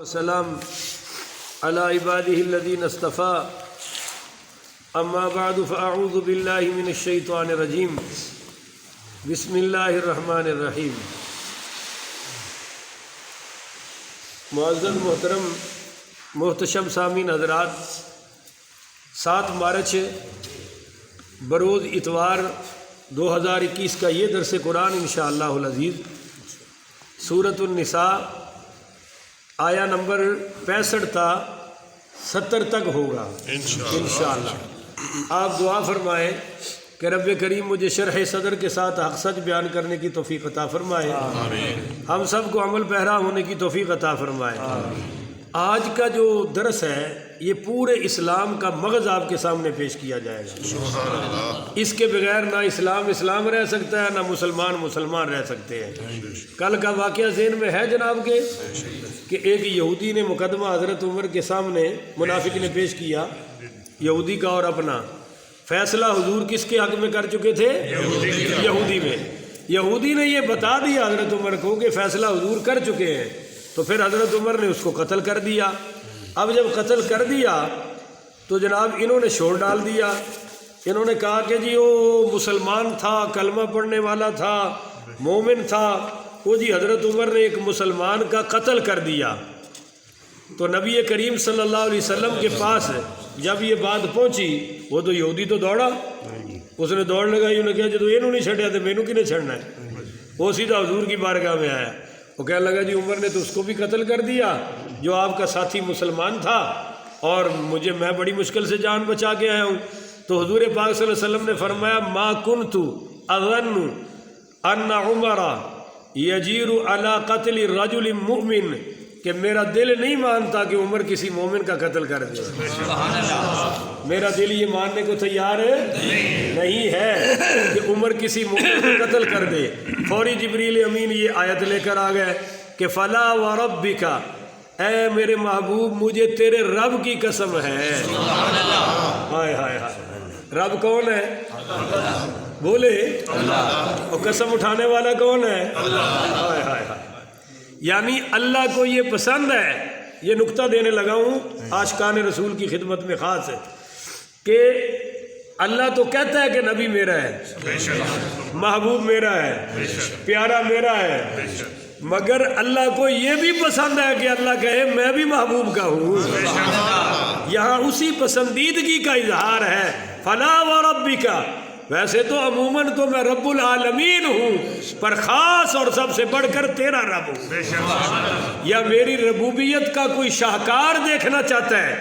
وسلام على عباده الذين اصطفى اما بعد فاعوذ بالله من الشيطان الرجيم بسم الله الرحمن الرحیم۔ معزز محترم محتشم سامعین حضرات، 7 مارچ بروز اتوار 2021 کا یہ درس قرآن انشاءاللہ العزیز سورۃ النساء آیا نمبر 65 تا 70 تک ہوگا انشاءاللہ۔ آپ دعا فرمائیں کہ رب کریم مجھے شرح صدر کے ساتھ حق سچ بیان کرنے کی توفیق عطا فرمائے، ہم سب کو عمل پیرا ہونے کی توفیق عطا فرمائے۔ آج کا جو درس ہے یہ پورے اسلام کا مغز آپ کے سامنے پیش کیا جائے گا۔ اس کے بغیر نہ اسلام اسلام رہ سکتا ہے، نہ مسلمان مسلمان رہ سکتے ہیں۔ کل کا واقعہ ذہن میں ہے جناب کے کہ ایک یہودی نے مقدمہ حضرت عمر کے سامنے منافق نے پیش کیا، یہودی کا اور اپنا فیصلہ حضور کس کے حق میں کر چکے تھے؟ یہودی میں۔ یہودی نے یہ بتا دیا حضرت عمر کو کہ فیصلہ حضور کر چکے ہیں، تو پھر حضرت عمر نے اس کو قتل کر دیا۔ اب جب قتل کر دیا تو جناب انہوں نے شور ڈال دیا، انہوں نے کہا کہ جی وہ مسلمان تھا، کلمہ پڑھنے والا تھا، مومن تھا، وہ جی حضرت عمر نے ایک مسلمان کا قتل کر دیا۔ تو نبی کریم صلی اللہ علیہ وسلم کے پاس جب یہ بات پہنچی، وہ تو یہودی تو دوڑا، اس نے دوڑ لگائی، انہوں نے کہا جب یہ نہیں چھڑیا تو مینوں کنے چھڑنا ہے۔ وہ سیدھا حضور کی بارگاہ میں آیا، وہ کہنے لگا جی عمر نے تو اس کو بھی قتل کر دیا جو آپ کا ساتھی مسلمان تھا، اور میں بڑی مشکل سے جان بچا کے آیا ہوں۔ تو حضور پاک صلی اللہ علیہ وسلم نے فرمایا ما کنت اظن ان عمر یجیر علی قتل رجل مؤمن، کہ میرا دل نہیں مانتا کہ عمر کسی مومن کا قتل کر دے۔ میرا دل یہ ماننے کو تیار نہیں ہے کہ عمر کسی مومن کا قتل کر دے۔ فوری جبریل امین یہ آیت لے کر آ گئے کہ فلا وربک، اے میرے محبوب مجھے تیرے رب کی قسم ہے۔ ہائے ہائے ہائے، رب کون ہے؟ بولے اللہ۔ اور قسم اٹھانے والا کون ہے؟ ہائے ہائے ہائے، یعنی اللہ کو یہ پسند ہے۔ یہ نقطہ دینے لگا ہوں عاشقان رسول کی خدمت میں خاص ہے کہ اللہ تو کہتا ہے کہ نبی میرا ہے، محبوب میرا ہے، پیارا میرا ہے، مگر اللہ کو یہ بھی پسند ہے کہ اللہ کہے میں بھی محبوب کا ہوں۔ یہاں اسی پسندیدگی کا اظہار ہے۔ فلا وربک، ویسے تو عموماً تو میں رب العالمین ہوں، پر خاص اور سب سے بڑھ کر تیرا رب ہوں۔ یا میری ربوبیت کا کوئی شاہکار دیکھنا چاہتا ہے،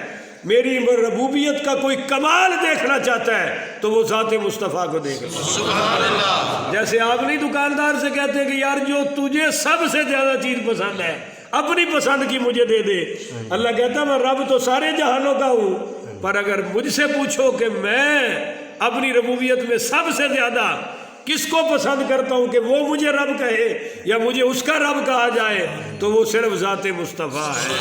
میری ربوبیت کا کوئی کمال دیکھنا چاہتا ہے تو وہ ذات مصطفیٰ کو دیکھ لے۔ جیسے آپ نہیں دکاندار سے کہتے کہ یار جو تجھے سب سے زیادہ چیز پسند ہے اپنی پسند کی مجھے دے دے۔ اللہ کہتا ہے میں رب تو سارے جہانوں کا ہوں، پر اگر مجھ سے پوچھو کہ میں اپنی ربوبیت میں سب سے زیادہ کس کو پسند کرتا ہوں کہ وہ مجھے رب کہے یا مجھے اس کا رب کہا جائے تو وہ صرف ذات مصطفیٰ ہے۔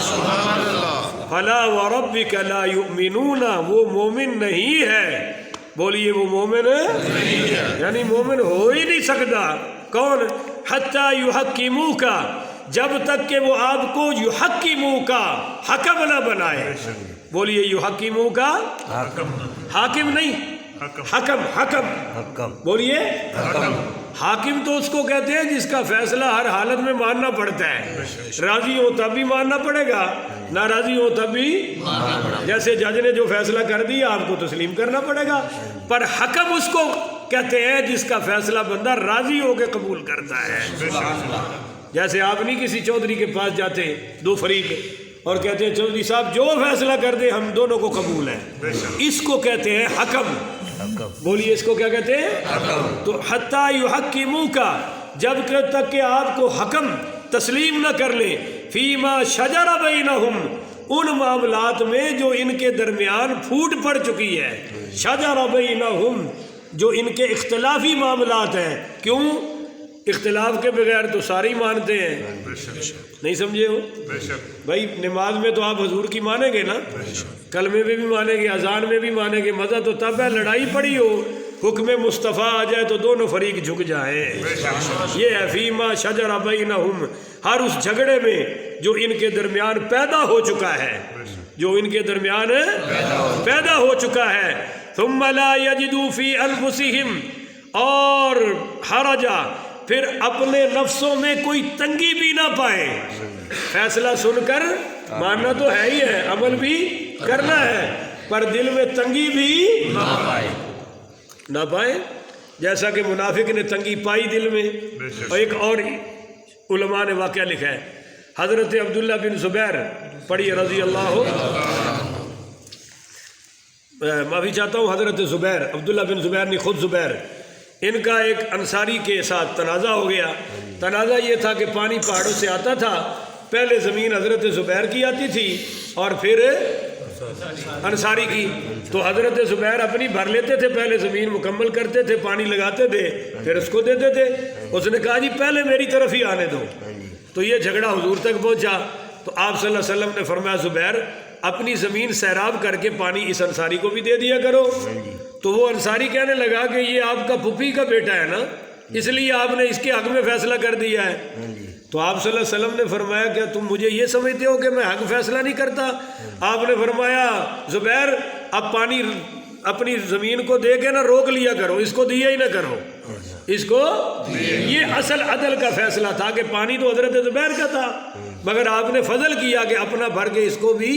فلا وربک لا یؤمنون، وہ مومن نہیں ہے۔ بولیے وہ مومن ہے، یعنی مومن ہو ہی نہیں سکتا۔ کون؟ حتی یحکموک، جب تک کہ وہ آپ کو یحکموک حکم نہ بنائے۔ بولیے یحکموک، حاکم نہیں، حکم بولیے حاکم تو اس کو کہتے ہیں جس کا فیصلہ ہر حالت میں ماننا پڑتا ہے، راضی ہو تب بھی ماننا پڑے گا، ناراضی ہو تب بھی۔ جیسے جج نے جو فیصلہ کر دیا آپ کو تسلیم کرنا پڑے گا، پر حکم اس کو کہتے ہیں جس کا فیصلہ بندہ راضی ہو کے قبول کرتا ہے۔ جیسے آپ نہیں کسی چودھری کے پاس جاتے، دو فریق، اور کہتے ہیں چودھری صاحب جو فیصلہ کر دے ہم دونوں کو قبول ہے، اس کو کہتے ہیں حکم۔ بولیے اس کو کیا کہتے ہیں؟ تو حتی یحکموک، جب تک کہ آپ کو حکم تسلیم نہ کر لے، فیما شجر بینہم، ان معاملات میں جو ان کے درمیان پھوٹ پڑ چکی ہے، شجر بینہم، جو ان کے اختلافی معاملات ہیں۔ کیوں؟ اختلاف کے بغیر تو سارے ہی مانتے ہیں، نہیں سمجھے ہو بھائی؟ نماز میں تو آپ حضور کی مانیں گے نا، کلمے میں بھی مانیں گے، اذان میں بھی مانیں گے، مزہ تو تب ہے لڑائی پڑی ہو، حکم مصطفیٰ آ جائے تو دونوں فریق جھک جائیں. یہ ہے فیما شجر بینہم، ہر اس جھگڑے میں جو ان کے درمیان پیدا ہو چکا ہے، جو ان کے درمیان پیدا ہو چکا ہے. ثم لا یجدوا فی انفسہم، اور حرجا، پھر اپنے نفسوں میں کوئی تنگی بھی نہ پائے. فیصلہ سن کر ماننا تو ہے ہی ہے، عمل بھی کرنا ہے، پر دل میں تنگی بھی نہ پائے. جیسا کہ منافق نے تنگی پائی دل میں. اور ایک اور علماء نے واقعہ لکھا ہے، حضرت عبداللہ بن زبیر پڑھی رضی اللہ، معافی چاہتا ہوں، حضرت زبیر، عبداللہ بن زبیر نہیں، خود زبیر، ان کا ایک انصاری کے ساتھ تنازع ہو گیا. تنازع یہ تھا کہ پانی پہاڑوں سے آتا تھا، پہلے زمین حضرت زبیر کی آتی تھی اور پھر انصاری کی. تو حضرت زبیر اپنی بھر لیتے تھے، پہلے زمین مکمل کرتے تھے، پانی لگاتے تھے، پھر اس کو دیتے تھے. اس نے کہا جی پہلے میری طرف ہی آنے دو. تو یہ جھگڑا حضور تک پہنچا. تو آپ صلی اللہ علیہ وسلم نے فرمایا زبیر اپنی زمین سیراب کر کے پانی اس انصاری کو بھی دے دیا کرو. تو وہ انصاری کہنے لگا کہ یہ آپ کا پھپھی کا بیٹا ہے نا، اس لیے آپ نے اس کے حق میں فیصلہ کر دیا ہے. تو آپ صلی اللہ علیہ وسلم نے فرمایا کیا تم مجھے یہ سمجھتے ہو کہ میں حق فیصلہ نہیں کرتا؟ آپ نے فرمایا زبیر اب پانی اپنی زمین کو دے کے نہ روک لیا کرو، اس کو دیا ہی نہ کرو، اس کو. یہ اصل عدل کا فیصلہ تھا کہ پانی تو حضرت زبیر کا تھا، مگر آپ نے فضل کیا کہ اپنا بھر کے اس کو بھی.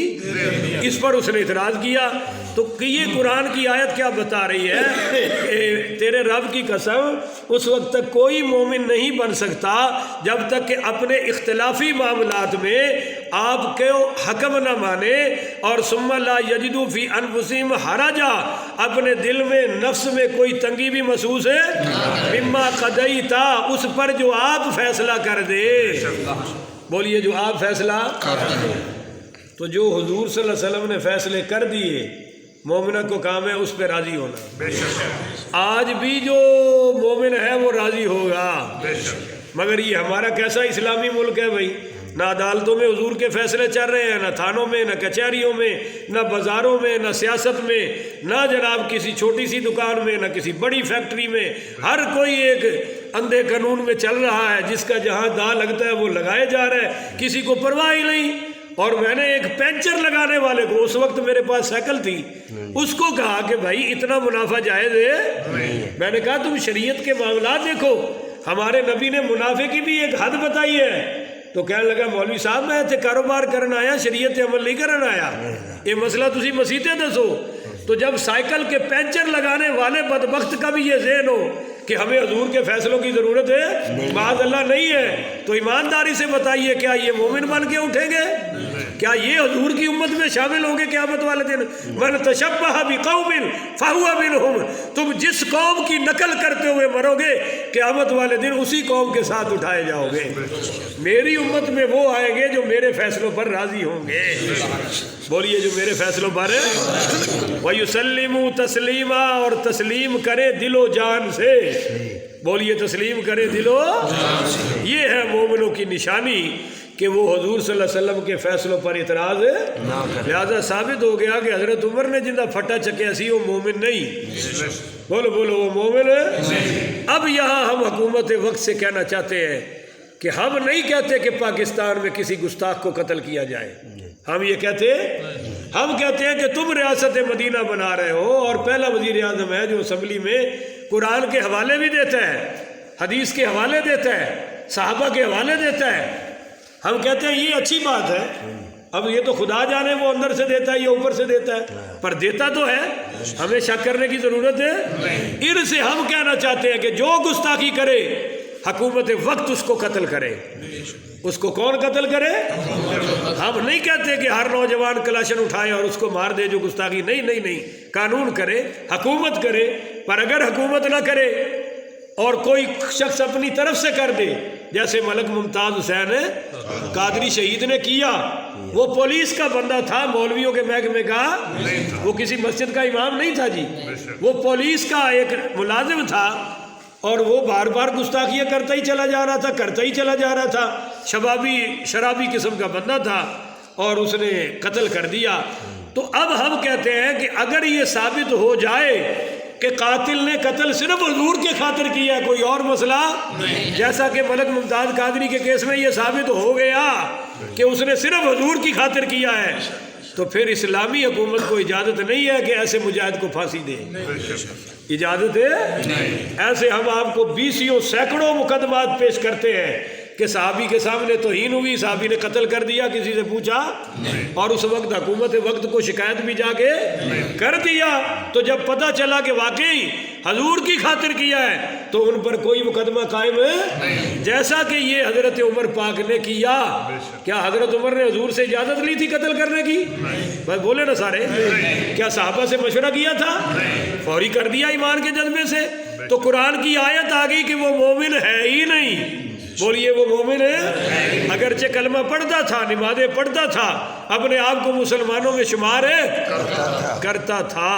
اس پر اس نے اعتراض کیا. تو یہ قرآن کی آیت کیا بتا رہی ہے؟ تیرے رب کی قسم اس وقت تک کوئی مومن نہیں بن سکتا جب تک کہ اپنے اختلافی معاملات میں آپ کو حکم نہ مانے، اور ثم لا یجدوا فی انفسہم حرجا، اپنے دل میں نفس میں کوئی تنگی بھی محسوس ہے مما قضیتا، اس پر جو آپ فیصلہ کر دے. بولیے جو آپ فیصلہ کر دے. تو جو حضور صلی اللہ علیہ وسلم نے فیصلے کر دیے، مومنہ کو کام ہے اس پہ راضی ہونا. آج بھی جو مومن ہے وہ راضی ہوگا. مگر یہ ہمارا کیسا اسلامی ملک ہے بھائی؟ نہ عدالتوں میں حضور کے فیصلے چل رہے ہیں، نہ تھانوں میں، نہ کچہریوں میں، نہ بازاروں میں، نہ سیاست میں، نہ جناب کسی چھوٹی سی دکان میں، نہ کسی بڑی فیکٹری میں. ہر کوئی ایک اندھے قانون میں چل رہا ہے، جس کا جہاں داں لگتا ہے وہ لگائے جا رہا ہے، کسی کو پرواہ ہی نہیں. اور میں نے ایک پینچر لگانے والے کو، اس وقت میرے پاس سائیکل تھی، اس کو کہا کہ بھائی اتنا منافع جائز ہے؟ میں نے کہا تم شریعت کے معاملات دیکھو، ہمارے نبی نے منافع کی بھی ایک حد بتائی ہے. تو کہنے لگا مولوی صاحب میں ایتھے کاروبار کرنا آیا، شریعت عمل نہیں کرنا آیا، یہ مسئلہ تسی مسیطے دسو. تو جب سائیکل کے پینچر لگانے والے بدبخت کا بھی یہ ذہن ہو کہ ہمیں حضور کے فیصلوں کی ضرورت ہے، معاذ اللہ نہیں ہے، تو ایمانداری سے بتائیے کیا یہ مومن بن کے اٹھیں گے؟ کیا یہ حضور کی امت میں شامل ہوں گے قیامت والے دن؟ من تشبہ بقوم فہو منہم، تم جس قوم کی نقل کرتے ہوئے مرو گے قیامت والے دن اسی قوم کے ساتھ اٹھائے جاؤ گے. میری امت میں وہ آئیں گے جو میرے فیصلوں پر راضی ہوں گے. بولیے جو میرے فیصلوں پر وَيُسَلِّمُوا تَسْلِيمًا، اور تسلیم کرے دل و جان سے. بولیے تسلیم کرے دل و جان سے. یہ ہے مومنوں کی نشانی کہ وہ حضور صلی اللہ علیہ وسلم کے فیصلوں پر اعتراض نہ کرے. لہذا ثابت ہو گیا کہ حضرت عمر نے جندہ پھٹا چکیا سی وہ مومن نہیں. بولو بولو وہ مومن ہے. اب یہاں ہم حکومت وقت سے کہنا چاہتے ہیں کہ ہم نہیں کہتے کہ پاکستان میں کسی گستاخ کو قتل کیا جائے. ہم یہ کہتے ہیں، ہم کہتے ہیں کہ تم ریاست مدینہ بنا رہے ہو اور پہلا وزیر اعظم ہے جو اسمبلی میں قرآن کے حوالے بھی دیتا ہے، حدیث کے حوالے دیتا ہے، صحابہ کے حوالے دیتا ہے. ہم کہتے ہیں یہ اچھی بات ہے. اب یہ تو خدا جانے وہ اندر سے دیتا ہے یا اوپر سے دیتا ہے، پر دیتا تو ہے، ہمیں شک کرنے کی ضرورت ہے. ان سے ہم کہنا چاہتے ہیں کہ جو گستاخی کرے حکومت وقت اس کو قتل کرے. اس کو کون قتل کرے؟ ہم نہیں کہتے کہ ہر نوجوان کلاشن اٹھائے اور اس کو مار دے جو گستاخی. نہیں نہیں نہیں، قانون کرے، حکومت کرے. پر اگر حکومت نہ کرے اور کوئی شخص اپنی طرف سے کر دے، جیسے ملک ممتاز حسین قادری شہید نے کیا، وہ پولیس کا بندہ تھا، مولویوں کے محکمے کا، وہ کسی مسجد کا امام نہیں تھا جی، وہ پولیس کا ایک ملازم تھا، اور وہ بار بار گستاخیاں کرتا ہی چلا جا رہا تھا. شرابی قسم کا بندہ تھا اور اس نے قتل کر دیا. تو اب ہم کہتے ہیں کہ اگر یہ ثابت ہو جائے کہ قاتل نے قتل صرف حضور کے خاطر کیا ہے، کوئی اور مسئلہ جیسا کہ ملک ممتاز قادری کے کیس میں یہ ثابت ہو گیا کہ اس نے صرف حضور کی خاطر کیا ہے، تو پھر اسلامی حکومت کو اجازت نہیں ہے کہ ایسے مجاہد کو پھانسی دے، اجازت ہے؟ ایسے ہم آپ کو بیسیوں سینکڑوں مقدمات پیش کرتے ہیں کہ صحابی کے سامنے توہین ہوئی، صحابی نے قتل کر دیا، کسی سے پوچھا، اور اس وقت حکومت وقت کو شکایت بھی جا کے کر دیا، تو جب پتہ چلا کہ واقعی حضور کی خاطر کیا ہے تو ان پر کوئی مقدمہ قائم ہے، جیسا کہ یہ حضرت عمر پاک نے کیا۔ کیا حضرت عمر نے حضور سے اجازت لی تھی قتل کرنے کی؟ بس بولے نا سارے، کیا صحابہ سے مشورہ کیا تھا؟ فوری کر دیا ایمان کے جذبے سے۔ تو قرآن کی آیت آ گئی کہ وہ مومن ہے ہی نہیں، بولیے وہ مومن ہے، اگرچہ کلمہ پڑھتا تھا، نمازیں پڑھتا تھا، اپنے آپ کو مسلمانوں میں شمار کرتا تھا،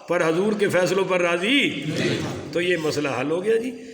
پر حضور کے فیصلوں پر راضی، تو یہ مسئلہ حل ہو گیا جی۔